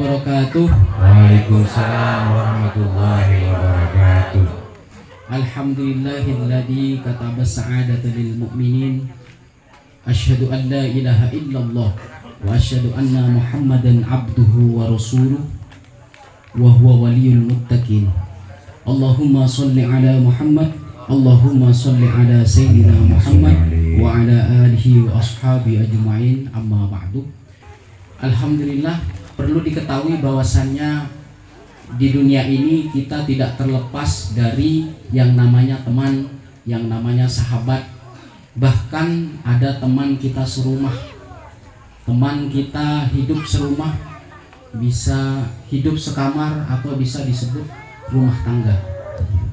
wabarakatuh. Waalaikumsalam warahmatullahi wabarakatuh. Alhamdulillahilladzi kataba sa'adata lil mu'minin. Asyhadu an la ilaha illallah wa asyhadu anna Muhammadan abduhu wa rasuluh wa huwa waliyul muttaqin. Allahumma shalli ala Muhammad, Allahumma shalli ala sayyidina Muhammad wa ala alihi wa ashabi ajma'in. Amma ba'du. Alhamdulillah, perlu diketahui bahwasannya di dunia ini kita tidak terlepas dari yang namanya teman, yang namanya sahabat. Bahkan ada teman kita serumah, teman kita hidup serumah, bisa hidup sekamar atau bisa disebut rumah tangga.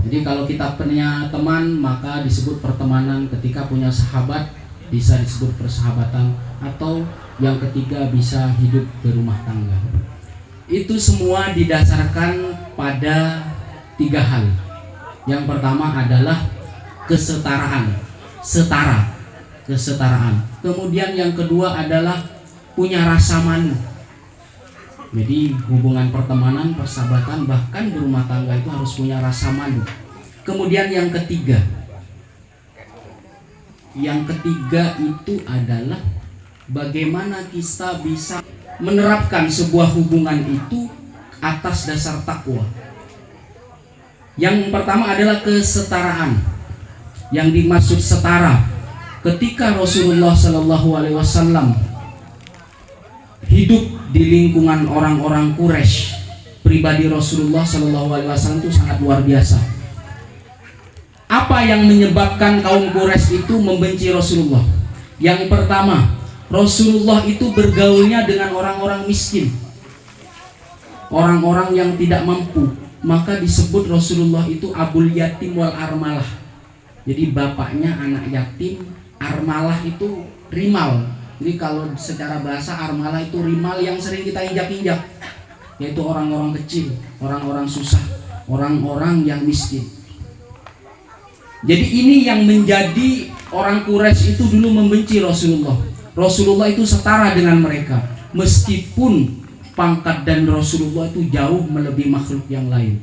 Jadi kalau kita punya teman maka disebut pertemanan, ketika punya sahabat bisa disebut persahabatan, atau yang ketiga bisa hidup berumah tangga. Itu semua didasarkan pada 3 hal. Yang pertama adalah kesetaraan, kesetaraan. Kemudian yang kedua adalah punya rasa malu. Jadi hubungan pertemanan, persahabatan, bahkan berumah tangga itu harus punya rasa malu. Kemudian yang ketiga itu adalah bagaimana kita bisa menerapkan sebuah hubungan itu atas dasar takwa. Yang pertama adalah kesetaraan. Yang dimaksud setara, ketika Rasulullah Shallallahu Alaihi Wasallam hidup di lingkungan orang-orang Quraisy, pribadi Rasulullah Shallallahu Alaihi Wasallam itu sangat luar biasa. Apa yang menyebabkan kaum Quraisy itu membenci Rasulullah? Yang pertama, Rasulullah itu bergaulnya dengan orang-orang miskin, orang-orang yang tidak mampu. Maka disebut Rasulullah itu Abul Yatim wal Armalah. Jadi bapaknya anak yatim, armalah itu rimal. Jadi kalau secara bahasa armalah itu rimal yang sering kita injak-injak, yaitu orang-orang kecil, orang-orang susah, orang-orang yang miskin. Jadi ini yang menjadi orang Quraisy itu dulu membenci Rasulullah. Rasulullah itu setara dengan mereka, meskipun pangkat dan Rasulullah itu jauh melebihi makhluk yang lain.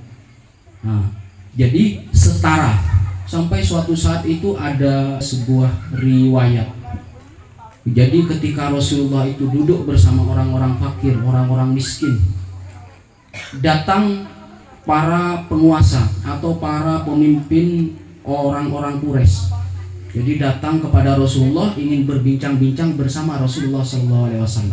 Jadi setara. Sampai suatu saat itu ada sebuah riwayat. Jadi ketika Rasulullah itu duduk bersama orang-orang fakir, orang-orang miskin, datang para penguasa atau para pemimpin orang-orang Quraisy. Jadi datang kepada Rasulullah ingin berbincang-bincang bersama Rasulullah SAW.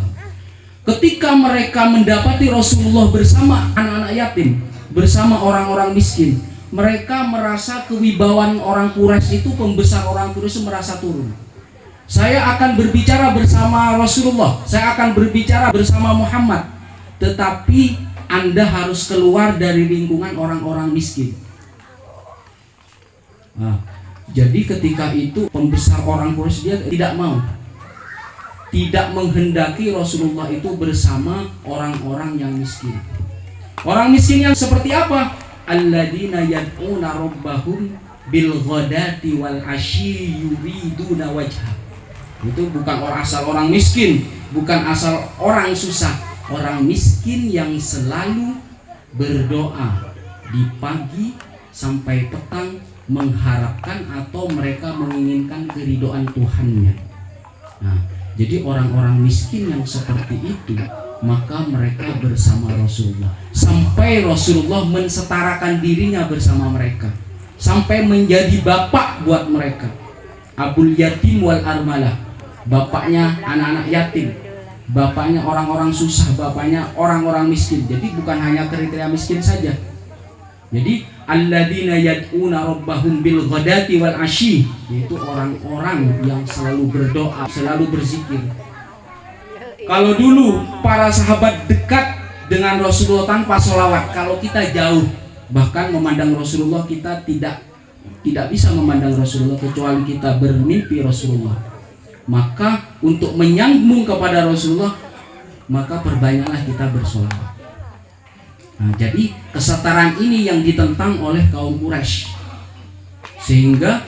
Ketika mereka mendapati Rasulullah bersama anak-anak yatim, bersama orang-orang miskin, mereka merasa kewibawaan orang Quraisy itu, pembesar orang Quraisy merasa turun. Saya akan berbicara bersama Rasulullah, saya akan berbicara bersama Muhammad, tetapi Anda harus keluar dari lingkungan orang-orang miskin. Jadi ketika itu pembesar orang Quraisy dia tidak mau, tidak menghendaki Rasulullah itu bersama orang-orang yang miskin. Orang miskin yang seperti apa? Alladzina yad'una rabbahum bil ghadati wal asyi yuriduna wajha. Itu bukan asal orang miskin, bukan asal orang susah. Orang miskin yang selalu berdoa di pagi sampai petang, mengharapkan atau mereka menginginkan keridhaan Tuhannya. Jadi orang-orang miskin yang seperti itu, maka mereka bersama Rasulullah, sampai Rasulullah mensetarakan dirinya bersama mereka, sampai menjadi bapak buat mereka. Abul Yatim wal Armalah, bapaknya anak-anak yatim, bapaknya orang-orang susah, bapaknya orang-orang miskin. Jadi bukan hanya kriteria miskin saja. Jadi alladzina yad'una rabbahum bil ghadati wal asyi, yaitu orang-orang yang selalu berdoa, selalu berzikir. Kalau dulu para sahabat dekat dengan Rasulullah tanpa sholawat, kalau kita jauh, bahkan memandang Rasulullah, kita tidak bisa memandang Rasulullah kecuali kita bermimpi Rasulullah. Maka untuk menyambung kepada Rasulullah, maka perbanyaklah kita bersholawat. Jadi kesetaraan ini yang ditentang oleh kaum Quraisy, sehingga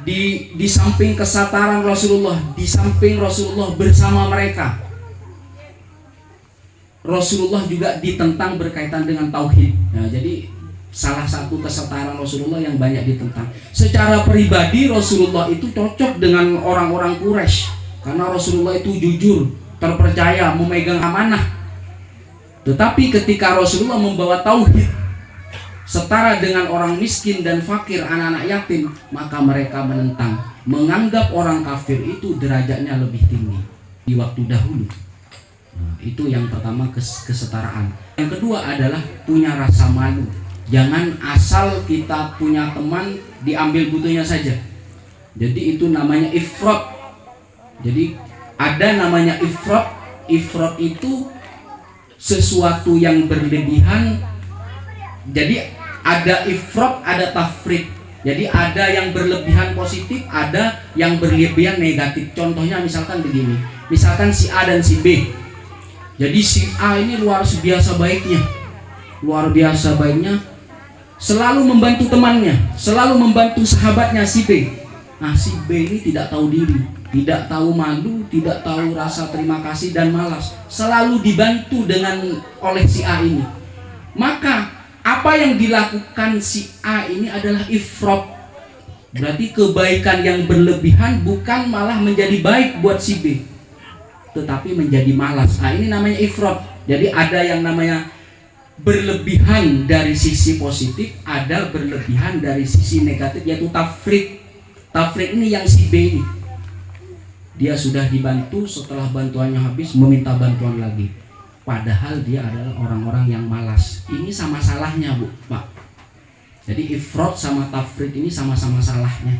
di samping kesetaraan Rasulullah, di samping Rasulullah bersama mereka, Rasulullah juga ditentang berkaitan dengan tauhid. Nah, jadi salah satu kesetaraan Rasulullah yang banyak ditentang. Secara pribadi Rasulullah itu cocok dengan orang-orang Quraisy karena Rasulullah itu jujur, terpercaya, memegang amanah. Tetapi ketika Rasulullah membawa tauhid setara dengan orang miskin dan fakir, anak-anak yatim, maka mereka menentang, menganggap orang kafir itu derajatnya lebih tinggi di waktu dahulu. Nah, itu yang pertama, kesetaraan. Yang kedua adalah punya rasa malu. Jangan asal kita punya teman diambil butuhnya saja. Jadi itu namanya ifrat. Jadi ada namanya ifrat. Ifrat itu sesuatu yang berlebihan. Jadi ada ifrat, ada tafrit. Jadi ada yang berlebihan positif, ada yang berlebihan negatif. Contohnya misalkan begini. Misalkan si A dan si B. Jadi si A ini luar biasa baiknya. Luar biasa baiknya, selalu membantu temannya, selalu membantu sahabatnya si B. Nah, si B ini tidak tahu diri, tidak tahu malu, tidak tahu rasa terima kasih dan malas. Selalu dibantu oleh si A ini. Maka apa yang dilakukan si A ini adalah ifrat. Berarti kebaikan yang berlebihan bukan malah menjadi baik buat si B, tetapi menjadi malas. Nah, ini namanya ifrat. Jadi ada yang namanya berlebihan dari sisi positif, ada berlebihan dari sisi negatif, yaitu tafrit. Tafrit ini yang si B ini, dia sudah dibantu, setelah bantuannya habis meminta bantuan lagi, padahal dia adalah orang-orang yang malas. Ini sama salahnya, Bu, Pak. Jadi ifrat sama tafrit ini sama-sama salahnya.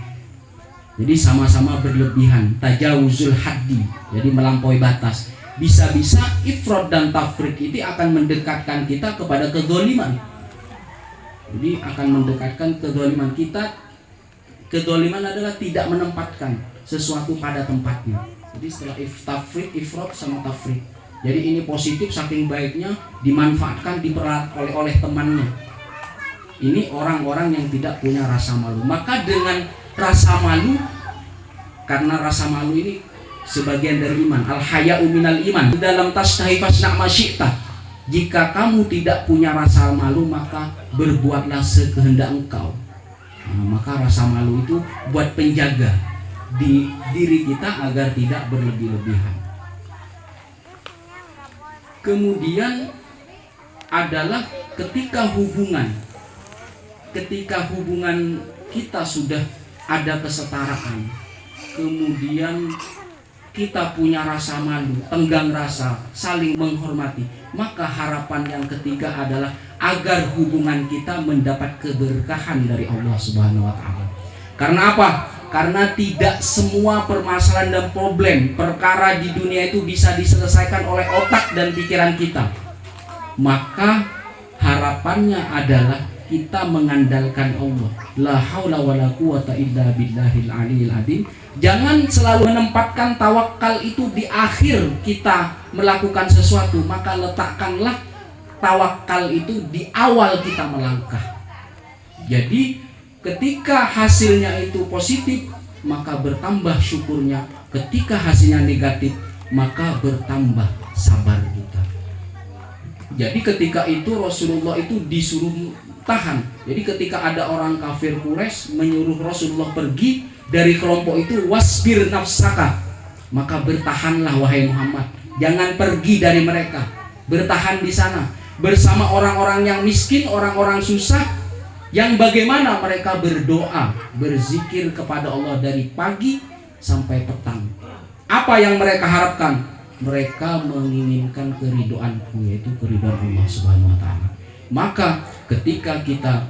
Jadi sama-sama berlebihan, tajawuzul haddi, jadi melampaui batas. Bisa-bisa ifrat dan tafrit itu akan mendekatkan kita kepada kezaliman. Jadi akan mendekatkan kezaliman kita. Kezaliman adalah tidak menempatkan sesuatu pada tempatnya. Jadi setelah tafrit, ifrat sama tafrit. Jadi ini positif, saking baiknya dimanfaatkan, diperat oleh temannya. Ini orang-orang yang tidak punya rasa malu. Maka dengan rasa malu, karena rasa malu ini sebagian dari iman, al-haya'u minal iman. Dalam tastahi fasna' masyi'ta. Jika kamu tidak punya rasa malu, maka berbuatlah sekehendak engkau. Nah, maka rasa malu itu buat penjaga di diri kita agar tidak berlebih-lebihan. Kemudian adalah ketika hubungan kita sudah ada kesetaraan, kemudian kita punya rasa malu, tenggang rasa, saling menghormati, maka harapan yang ketiga adalah agar hubungan kita mendapat keberkahan dari Allah Subhanahu wa Ta'ala. Karena apa? Karena tidak semua permasalahan dan problem, perkara di dunia itu bisa diselesaikan oleh otak dan pikiran kita. Maka harapannya adalah kita mengandalkan Allah. La haula wala quwata illa billahil aliyil azim. Jangan selalu menempatkan tawakal itu di akhir kita melakukan sesuatu, maka letakkanlah tawakal itu di awal kita melangkah. Jadi ketika hasilnya itu positif, maka bertambah syukurnya. Ketika hasilnya negatif, maka bertambah sabar kita. Jadi ketika itu Rasulullah itu disuruh tahan. Jadi ketika ada orang kafir Quraisy menyuruh Rasulullah pergi dari kelompok itu, wasbir nafsaka, maka bertahanlah wahai Muhammad, jangan pergi dari mereka, bertahan di sana bersama orang-orang yang miskin, orang-orang susah, yang bagaimana mereka berdoa, berzikir kepada Allah dari pagi sampai petang. Apa yang mereka harapkan? Mereka menginginkan keridhoanku, yaitu keridhoan Allah Subhanahu wa Ta'ala. Maka ketika kita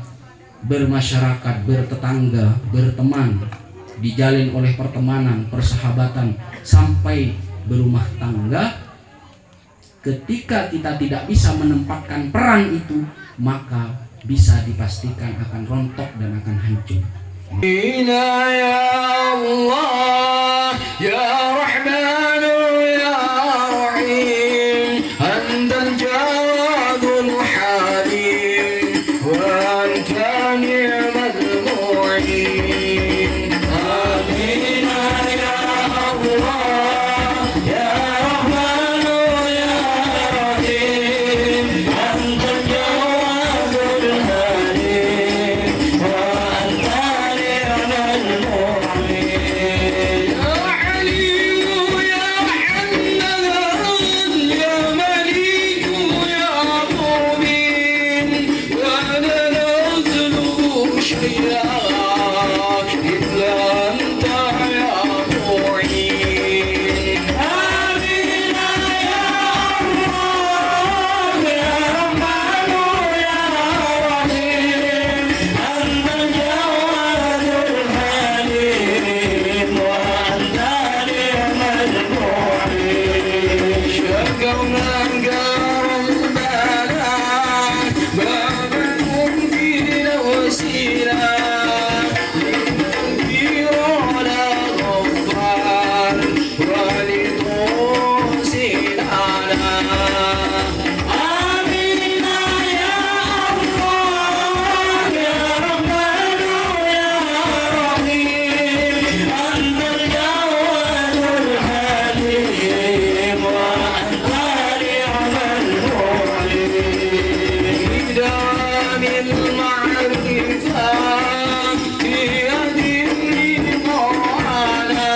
bermasyarakat, bertetangga, berteman, dijalin oleh pertemanan, persahabatan sampai berumah tangga, ketika kita tidak bisa menempatkan peran itu, maka bisa dipastikan akan rontok dan akan hancur. Ya Allah, ya Rahman, ya Rahim, Antal Jawadul Halim, wa anta ni'mal mu'in. Amin ya Allah, ya Rahman, ya Rahim. إله إلا أنت يا معين آمين يا الله يا رحمن يا رحيم أنت الجواد الحليم وأنت نعم المعين شكرنا ربنا باب المنكر وسيلة للمنكر ولا غفران ولتوصلنا آمين يا الله يا رحمن يا رحيم أنت الجواد الحليم وأنت نعم المعين بدام المعرفة في يد الرضانا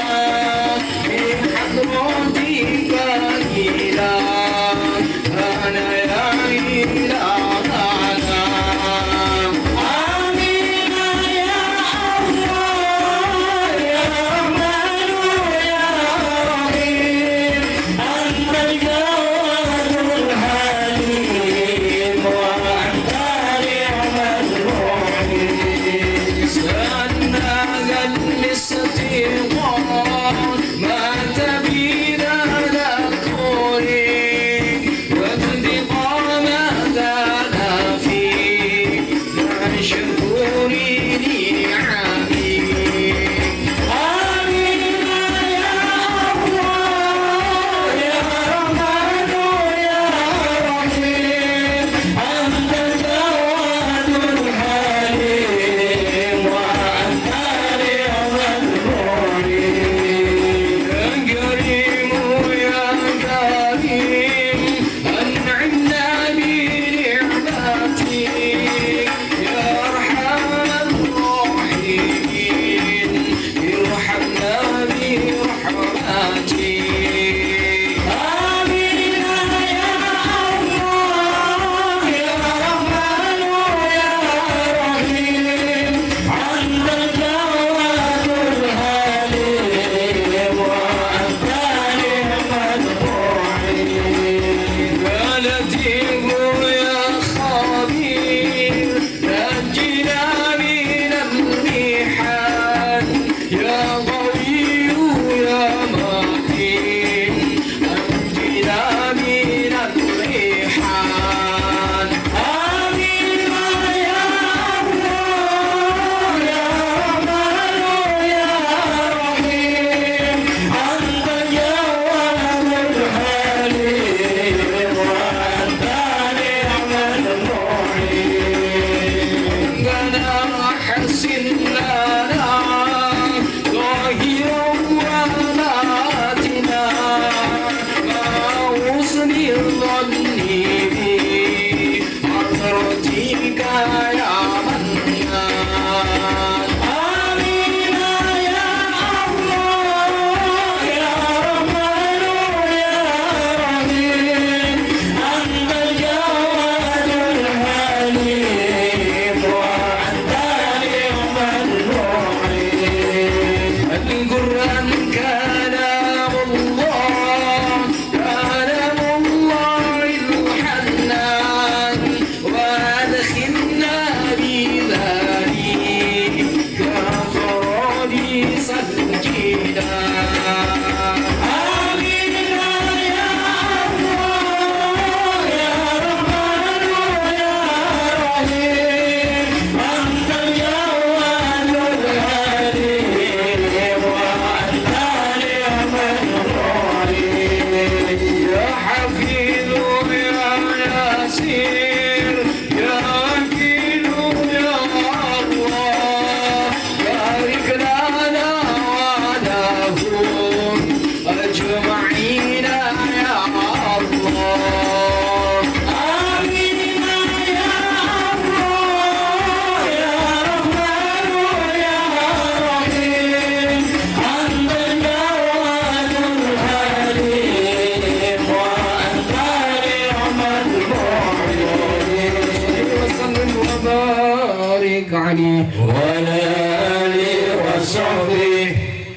بحضرتك إله أنا يا إلهنا آمين يا الله يا رحمن يا رحيم أنت الجواد الحليم وأنت نعم المعين سألنا الاستيقاظ ما تبينا لكوني واقتقامتنا فيه مع شكوري نعمي آمين يا الله يا رحمن يا رحيم أنت الجواد الحليم وأنت نعم المعين يا كريم يا كريم أنعمنا بنعمتك يا أرحم الراحمين ارحمنا برحمتك آمين يا الله يا رحمن يا رحيم أنت الجواد الحليم وأنت نعم المعين يا لطيف يا خبير نجنا من المحن يا قوي يا متين أنجنا من الريحان آمين يا الله يا رحمن يا رحيم أنت الجواد الحليم وأنت نعم المعين ربنا حسن لنا ظاهرا وباطنا مع حسن الظن بحضرتك يا منان آمين يا الله يا رحمن يا رحيم أنت الجواد الحليم وأنت نعم المعين وبارك عليه وعلى آله وصحبه